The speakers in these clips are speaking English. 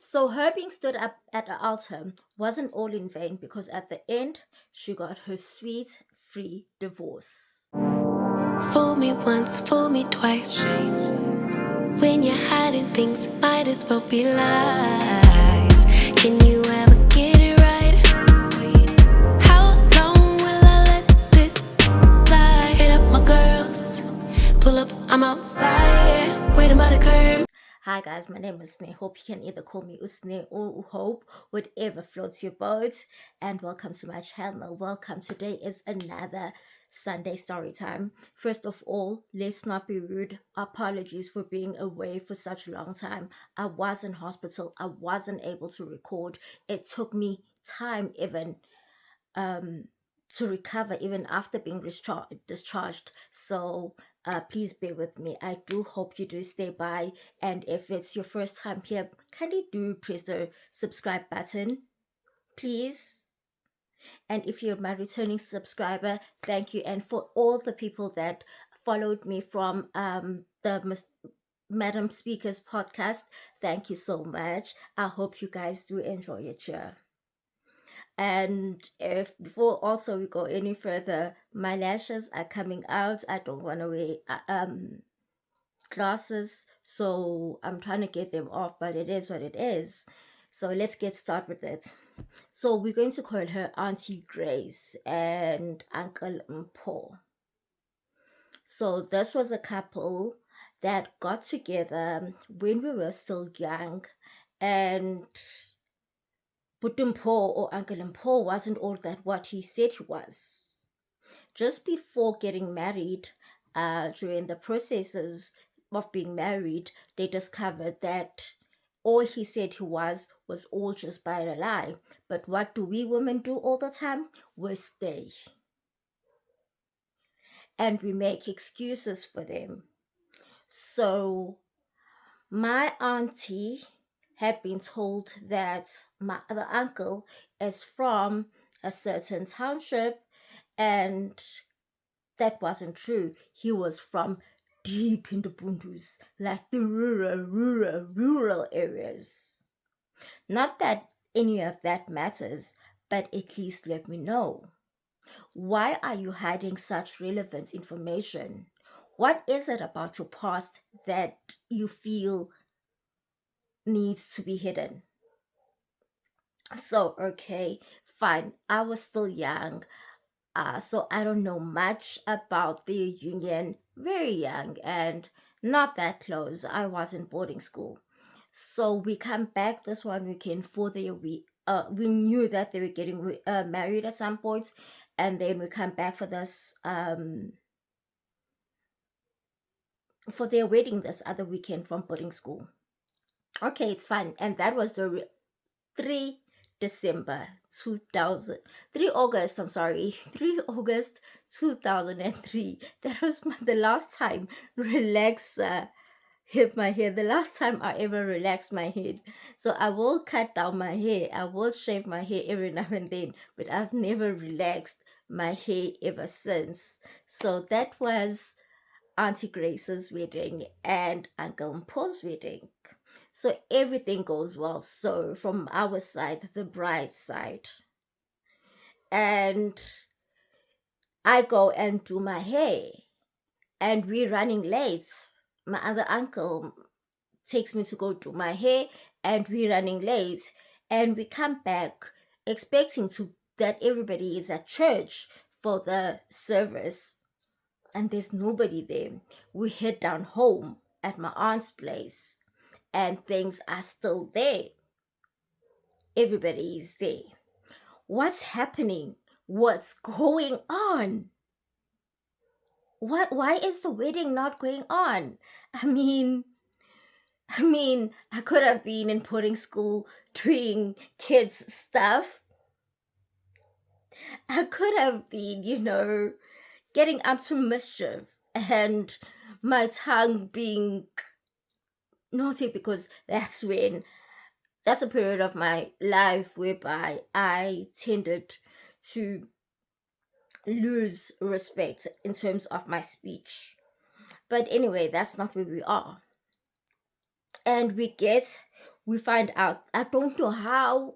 So her being stood up at the altar wasn't all in vain because at the end, she got her sweet, free divorce. Fool me once, fool me twice. When you're hiding things, might as well be lies. Can you ever get it right? How long will I let this lie? Hit up my girls, pull up, I'm outside, waiting by the curb. Hi guys, my name is Sneh. Hope you can either call me Usne or Hope, whatever floats your boat. And welcome to my channel. Welcome. Today is another Sunday story time. First of all, let's not be rude. Apologies for being away for such a long time. I was in hospital. I wasn't able to record. It took me time even to recover even after being discharged. So please bear with me. I do hope you do stay by, and if it's your first time here, kindly do press the subscribe button, please. And if you're my returning subscriber, thank you. And for all the people that followed me from the Madam Speakers podcast, thank you so much. I hope you guys do enjoy it here. And if before also we go any further, my lashes are coming out. I don't want to wear glasses, so I'm trying to get them off, but it is what it is. So let's get started with it. So we're going to call her Auntie Grace and Uncle Mpo. So this was a couple that got together when we were still young, and Putumpo or Uncle Mpo wasn't all that what he said he was. Just before getting married, during the processes of being married, they discovered that all he said he was all just by a lie. But what do we women do all the time? We stay. And we make excuses for them. So my auntie had been told that my other uncle is from a certain township, and that wasn't true. He was from deep in the Bundus, like the rural areas. Not that any of that matters, but at least let me know. Why are you hiding such relevant information? What is it about your past that you feel needs to be hidden? So, okay, fine. I was still young. So I don't know much about the union, very young and not that close. I was in boarding school. So we come back this one weekend for the we knew that they were getting married at some point, and then we come back for this for their wedding this other weekend from boarding school. Okay, it's fun. And that was the 3 December 2000, 3 August, I'm sorry, 3 August 2003. That was the last time relax hit my hair, the last time I ever relaxed my head. So I will cut down my hair, I will shave my hair every now and then, but I've never relaxed my hair ever since. So that was Auntie Grace's wedding and Uncle Mpo's wedding. So everything goes well. So from our side, the bride's side. And I go and do my hair. And we're running late. My other uncle takes me to go do my hair, and we're running late. And we come back expecting that everybody is at church for the service. And there's nobody there. We head down home at my aunt's place, and things are still there. Everybody is there. What's happening? What's going on? Why is the wedding not going on? I mean, I could have been in boarding school doing kids stuff. I could have been, getting up to mischief and my tongue being naughty, because that's a period of my life whereby I tended to lose respect in terms of my speech. But anyway, that's not where we are. And we get we find out, I don't know how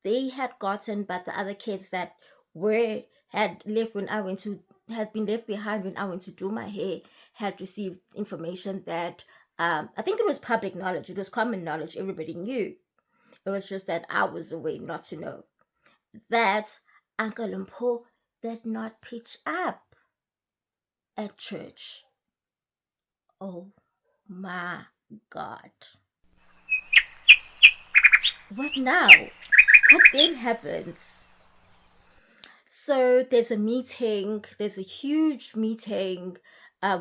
they had gotten, but the other kids that were had left when I went to had been left behind when I went to do my hair had received information that I think it was public knowledge, it was common knowledge, everybody knew. It was just that I was away not to know that Uncle Mpho did not pitch up at church. Oh my God. What now? What then happens? So there's a meeting, there's a huge meeting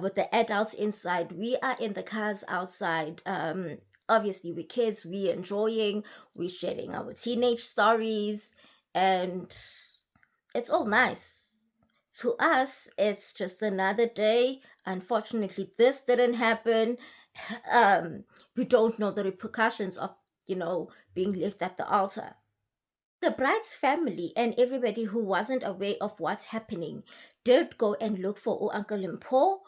with the adults inside. We are in the cars outside. Obviously, we're kids, we're enjoying, we're sharing our teenage stories, and it's all nice. To us, it's just another day. Unfortunately, this didn't happen. Um, we don't know the repercussions of, being left at the altar. The bride's family and everybody who wasn't aware of what's happening did go and look for Uncle Mpho,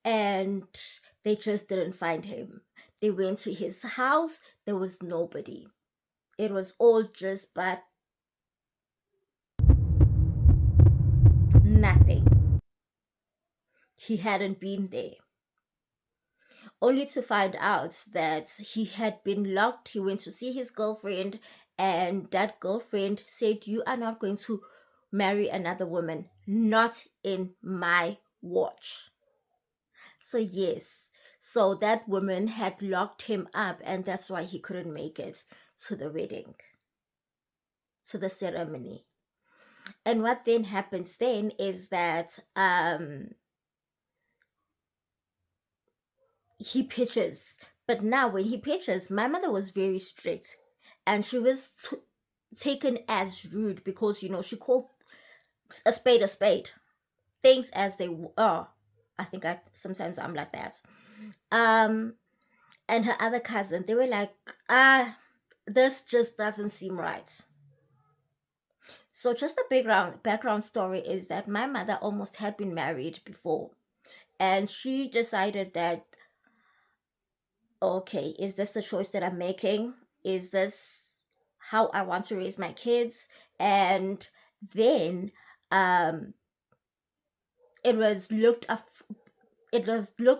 and they just didn't find him. They went to his house, there was nobody. It was all just but nothing. He hadn't been there. Only to find out that he had been locked. He went to see his girlfriend, and that girlfriend said, "You are not going to marry another woman, not in my watch." So, yes, so that woman had locked him up, and that's why he couldn't make it to the wedding, to the ceremony. And what then happens then is that he pitches. But now, when he pitches, my mother was very strict, and she was taken as rude because she called a spade, things as they are. I think I sometimes I'm like that. Um, and her other cousin, they were like, this just doesn't seem right. So just the background story is that my mother almost had been married before, and she decided that, okay, is this the choice that I'm making? Is this how I want to raise my kids? And then um it was looked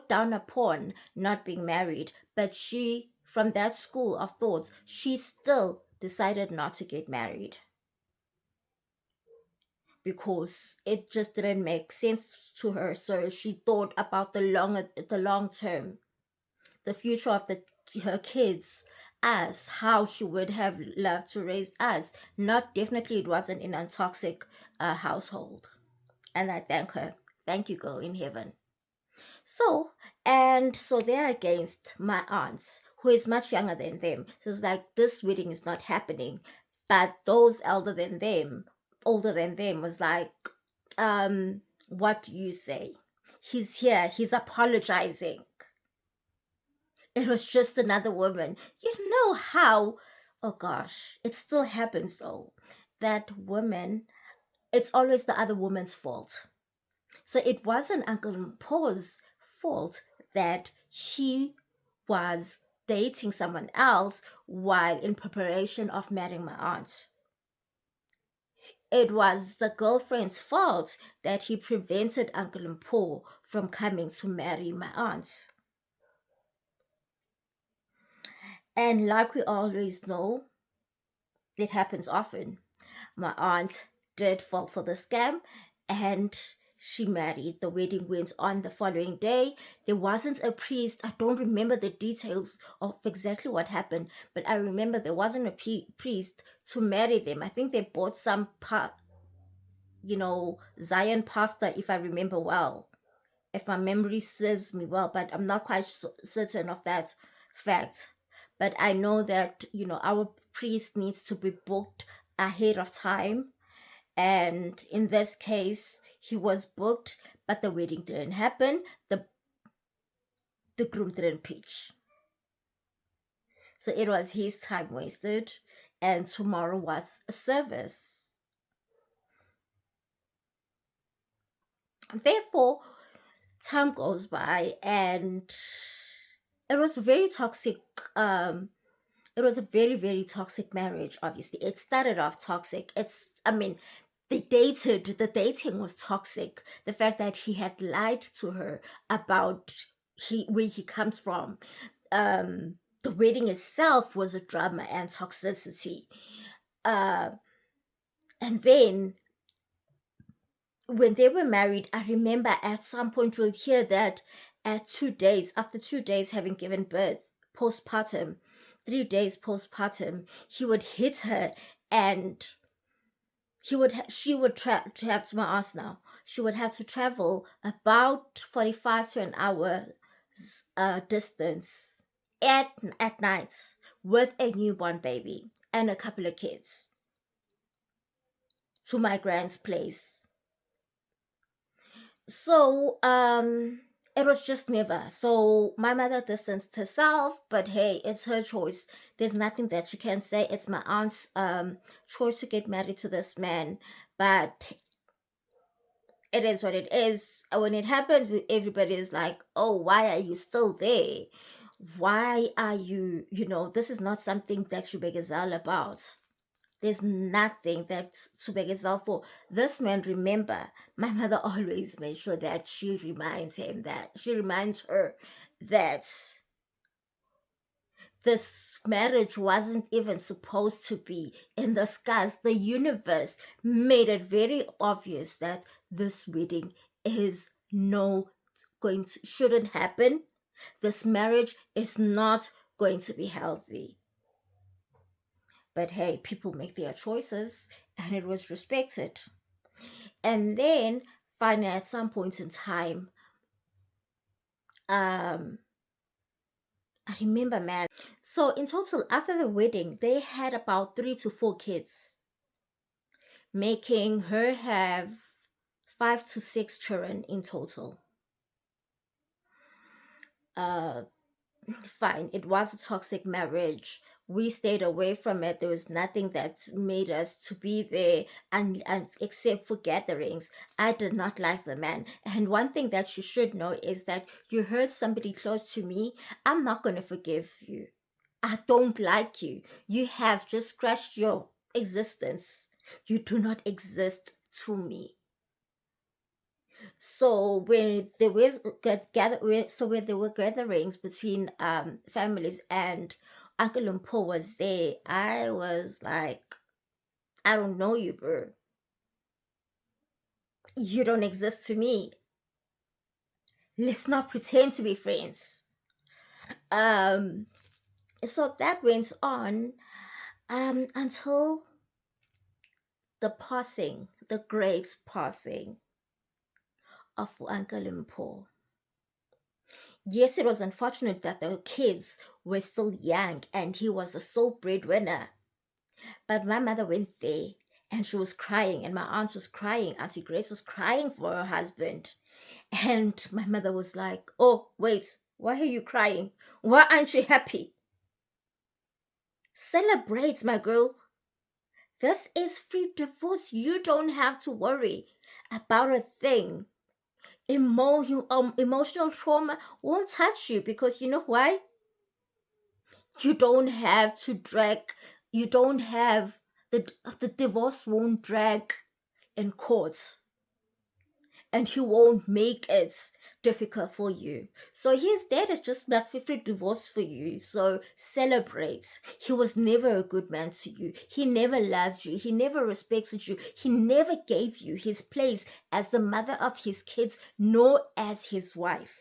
down upon not being married, but she, from that school of thought, she still decided not to get married because it just didn't make sense to her. So she thought about the long term, the future of her kids, us, how she would have loved to raise us. Not definitely, it wasn't in a toxic household. And I thank her. Thank you, girl in heaven. So, and so they're against my aunt, who is much younger than them. So it's like, this wedding is not happening. But those older than them, was like, what do you say? He's here, he's apologizing. It was just another woman. You know how, oh gosh, it still happens though. That woman, it's always the other woman's fault. So it wasn't Uncle Paul's fault that he was dating someone else while in preparation of marrying my aunt. It was the girlfriend's fault that he prevented Uncle Paul from coming to marry my aunt. And like we always know, it happens often. My aunt did fall for the scam, and she married. The wedding went on the following day. There wasn't a priest. I don't remember the details of exactly what happened, but I remember there wasn't a priest to marry them. I think they bought some Zion pastor, if I remember well, if my memory serves me well, but I'm not quite certain of that fact. But I know that, our priest needs to be booked ahead of time. And in this case, he was booked, but the wedding didn't happen. The groom didn't pitch. So it was his time wasted, and tomorrow was a service. Therefore, time goes by, and it was a very toxic It was a very, very toxic marriage, obviously. It started off toxic. I mean, the dating was toxic. The fact that he had lied to her about where he comes from. The wedding itself was a drama and toxicity. Uh, and then when they were married, I remember at some point we'll hear that after 2 days having given birth, postpartum, 3 days postpartum, he would hit her, and she would have to my ask now. She would have to travel about 45 to an hour distance at night with a newborn baby and a couple of kids to my grand's place. So it was just never. So my mother distanced herself, but hey, it's her choice. There's nothing that she can say. It's my aunt's choice to get married to this man, but it is what it is. When it happens, everybody is like, oh, why are you still there? Why are you, this is not something that Shubegazal about. There's nothing that's Shubegazal for. This man, remember, my mother always made sure that she reminds her that this marriage wasn't even supposed to be in the skies. The universe made it very obvious that this wedding is shouldn't happen. This marriage is not going to be healthy. But hey, people make their choices, and it was respected. And then finally, at some point in time, I remember, man. So in total, after the wedding, they had about 3 to 4 kids, making her have 5 to 6 children in total. Fine, it was a toxic marriage. We stayed away from it. There was nothing that made us to be there, and except for gatherings. I did not like the man. And one thing that you should know is that you hurt somebody close to me, I'm not going to forgive you. I don't like you. You have just scratched your existence. You do not exist to me. So when there was when there were gatherings between families and Uncle Lumpo was there, I was like, I don't know you, bro. You don't exist to me. Let's not pretend to be friends. Um, so that went on until the great passing of Uncle Lumpo. Yes, it was unfortunate that the kids were still young and he was the sole breadwinner. But my mother went there and she was crying, and my aunt was crying. Auntie Grace was crying for her husband. And my mother was like, oh, wait, why are you crying? Why aren't you happy? Celebrate, my girl. This is free divorce. You don't have to worry about a thing. Emotional trauma won't touch you, because you know why? You don't have to drag, you don't have the divorce won't drag in court, and he won't make it difficult for you. So his dad is just like 50 divorce for you. So celebrate. He was never a good man to you. He never loved you. He never respected you. He never gave you his place as the mother of his kids, nor as his wife.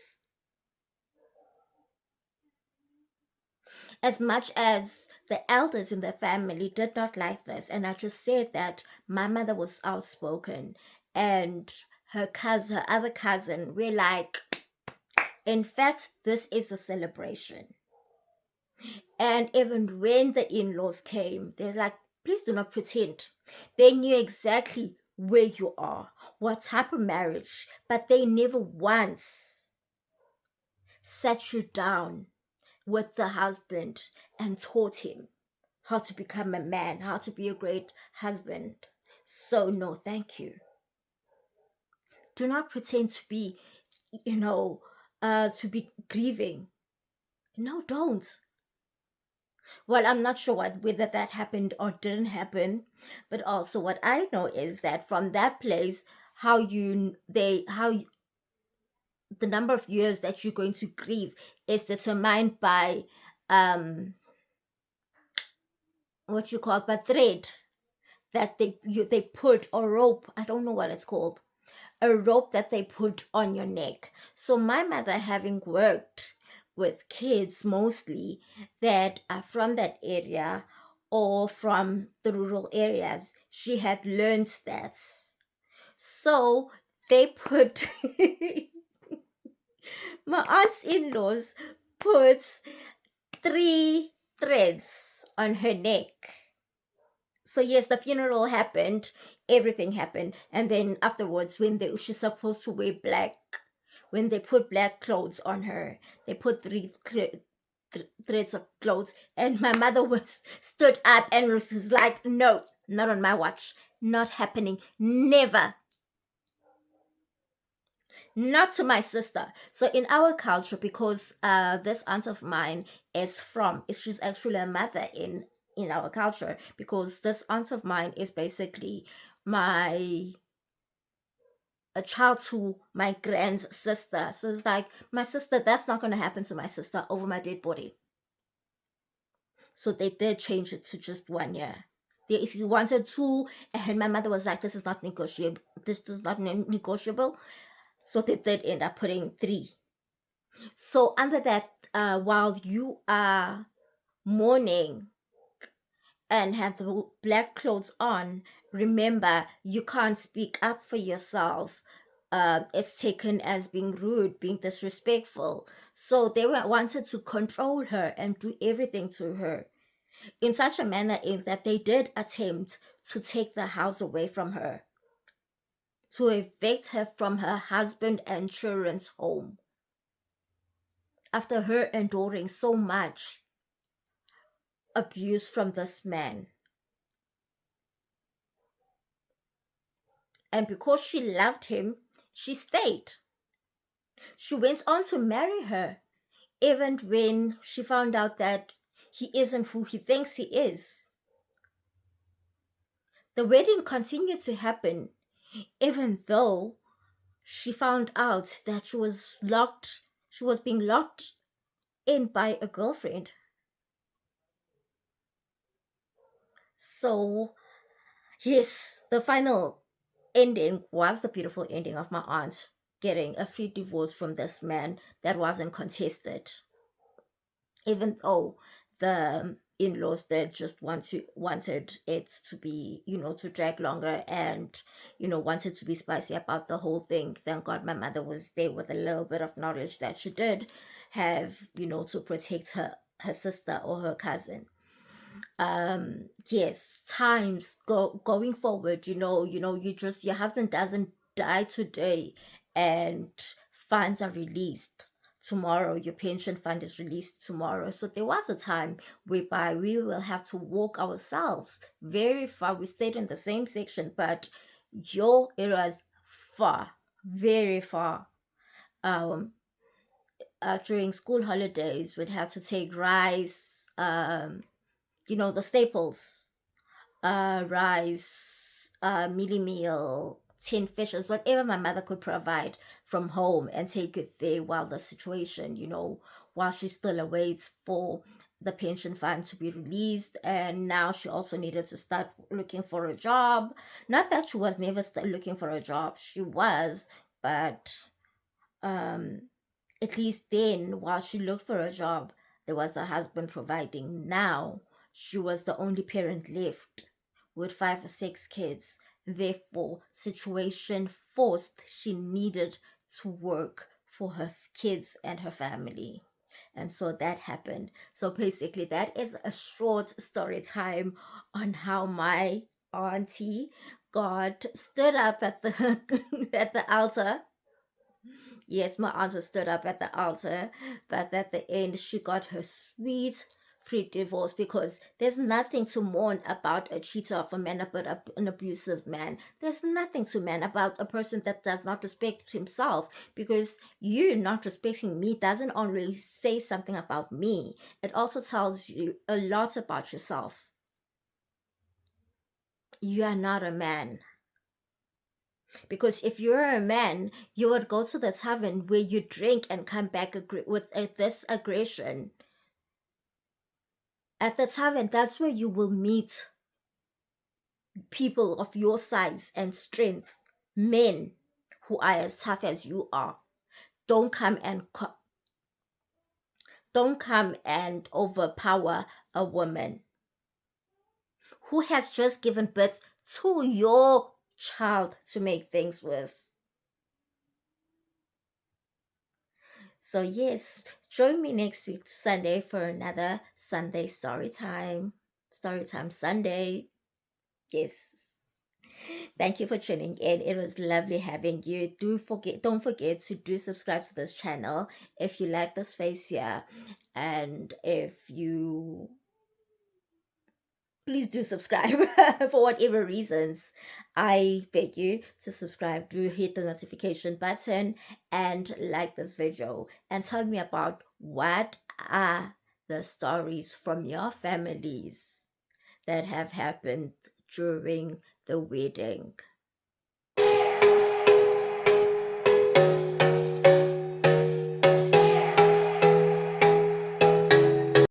As much as the elders in the family did not like this, and I just said that my mother was outspoken, and her other cousin, we're like, in fact, this is a celebration. And even when the in-laws came, they're like, please do not pretend. They knew exactly where you are, what type of marriage, but they never once sat you down with the husband and taught him how to become a man, how to be a great husband. So, no, thank you. Do not pretend to be, to be grieving. No, don't. Well, I'm not sure whether that happened or didn't happen, but also what I know is that from that place, the number of years that you're going to grieve is determined by what you call a thread that they put, or rope. I don't know what it's called, a rope that they put on your neck. So my mother, having worked with kids mostly that are from that area or from the rural areas, she had learned that. So they put my aunt's in-laws put 3 threads on her neck. So yes, the funeral happened, everything happened, and then afterwards, she's supposed to wear black, when they put black clothes on her, they put threads of clothes, and my mother was stood up and was like, "No, not on my watch, not happening, never." Not to my sister. So in our culture, because this aunt of mine she's actually a mother in our culture, because this aunt of mine is basically my a child to my grand's sister. So it's like, my sister, that's not going to happen to my sister over my dead body. So they did change it to just 1 year. They wanted 2, and my mother was like, "This is not negotiable. This is not negotiable." So they did end up putting 3. So under that, while you are mourning and have the black clothes on, remember, you can't speak up for yourself. It's taken as being rude, being disrespectful. So they wanted to control her and do everything to her in such a manner in that they did attempt to take the house away from her, to evict her from her husband and children's home after her enduring so much abuse from this man. And because she loved him, she stayed. She went on to marry her, even when she found out that he isn't who he thinks he is. The wedding continued to happen, even though she found out that she was being locked in by a girlfriend. So, yes, the final ending was the beautiful ending of my aunt getting a free divorce from this man that wasn't contested, even though the in-laws that just wanted it to be, to drag longer, and wanted to be spicy about the whole thing. Thank God my mother was there with a little bit of knowledge that she did have, to protect her sister or her cousin. Yes, times going forward, your husband doesn't die today and funds are released tomorrow, your pension fund is released tomorrow. So there was a time whereby we will have to walk ourselves very far. We stayed in the same section, but your area is far, very far. During school holidays, we'd have to take rice, the staples, rice, mealie meal, tin fishes, whatever my mother could provide from home, and take it there while the situation, while she still awaits for the pension fund to be released. And now she also needed to start looking for a job. Not that she was never looking for a job, she was, but um, at least then, while she looked for a job, there was a husband providing. Now she was the only parent left with 5 or 6 kids. Therefore, situation forced, she needed to work for her kids and her family. And so that happened. So basically, that is a short story time on how my auntie God stood up at the at the altar. Yes, my aunt was stood up at the altar, but at the end, she got her sweet pre-divorce, because there's nothing to mourn about a cheater of a man, about an abusive man. There's nothing to mourn about a person that does not respect himself, because you not respecting me doesn't only say something about me, it also tells you a lot about yourself. You are not a man. Because if you're a man, you would go to the tavern where you drink and come back with this aggression. At the tavern, that's where you will meet people of your size and strength, men who are as tough as you are. Don't come and don't come and overpower a woman who has just given birth to your child to make things worse. So yes, join me next week Sunday for another Sunday story time. Storytime Sunday. Yes. Thank you for tuning in. It was lovely having you. Don't forget to do subscribe to this channel if you like this face here. And if you please do subscribe for whatever reasons. I beg you to subscribe. Do hit the notification button and like this video and tell me about what are the stories from your families that have happened during the wedding.